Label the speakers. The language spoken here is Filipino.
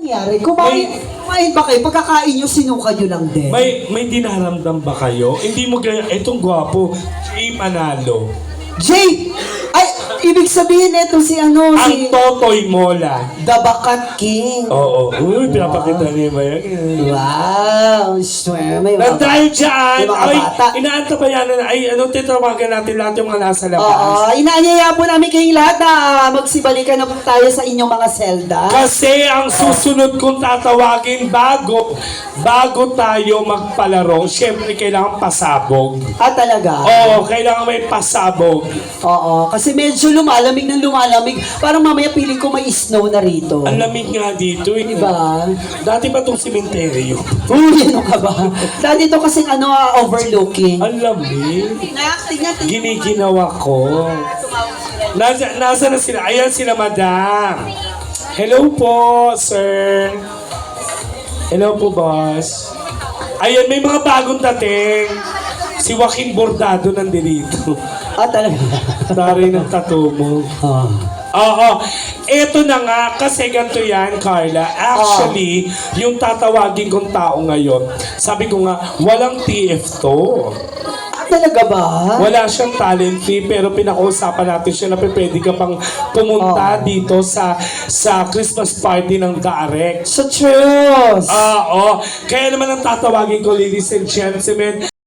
Speaker 1: nangyari? Kumain ba kayo? Pagkakain nyo, sinuka nyo lang din.
Speaker 2: May dinaramdam ba kayo? Hindi mo ganyan, itong gwapo, Jay Manalo.
Speaker 1: Jay! Ay, ibig sabihin ito si
Speaker 2: Ang
Speaker 1: si
Speaker 2: Totoy Mola.
Speaker 1: The Bakat King.
Speaker 2: Oo. Uy, pinapakita niya ba yan?
Speaker 1: Wow! Swear, may
Speaker 2: Na dahil dyan,
Speaker 1: may mga
Speaker 2: ay,
Speaker 1: bata.
Speaker 2: inaantabayan na, ay, titawagan natin lahat yung mga nasa labas.
Speaker 1: Oo, inaanyaya po namin kayong lahat na magsibalikan na po tayo sa inyong mga selda.
Speaker 2: Kasi ang susunod kong tatawagin bago tayo magpalaro, syempre kailangan pasabog.
Speaker 1: Ah, talaga?
Speaker 2: Oo, kailangan may pasabog.
Speaker 1: Oo, kasi medyo lumalamig ng lumalamig. Parang mamaya piling ko may snow na rito.
Speaker 2: Ang lamig nga dito.
Speaker 1: Diba?
Speaker 2: Dati ba itong simenteryo?
Speaker 1: Uy, ano ka ba? Dati ito kasing overlooking.
Speaker 2: Ang lamig.
Speaker 1: Tingnan.
Speaker 2: Giniginawa ko. Nasa na sila? Ayan sila, madam. Hello po, sir. Hello po, boss. Ayan, may mga bagong dating. Si Joaquin Bordado nandito.
Speaker 1: Ah, talaga?
Speaker 2: Dari ng tattoo mo.
Speaker 1: Oh.
Speaker 2: Oo. Eto na nga, kasi ganito yan, Carla. Actually, yung tatawagin kong tao ngayon, sabi ko nga, walang TF to.
Speaker 1: Ah, talaga ba?
Speaker 2: Wala siyang talent fee, pero pinakausapan natin siya na pwede ka pang pumunta dito sa Christmas party ng Darek.
Speaker 1: Sa truth.
Speaker 2: Oo. Kaya naman ang tatawagin ko, ladies and gentlemen,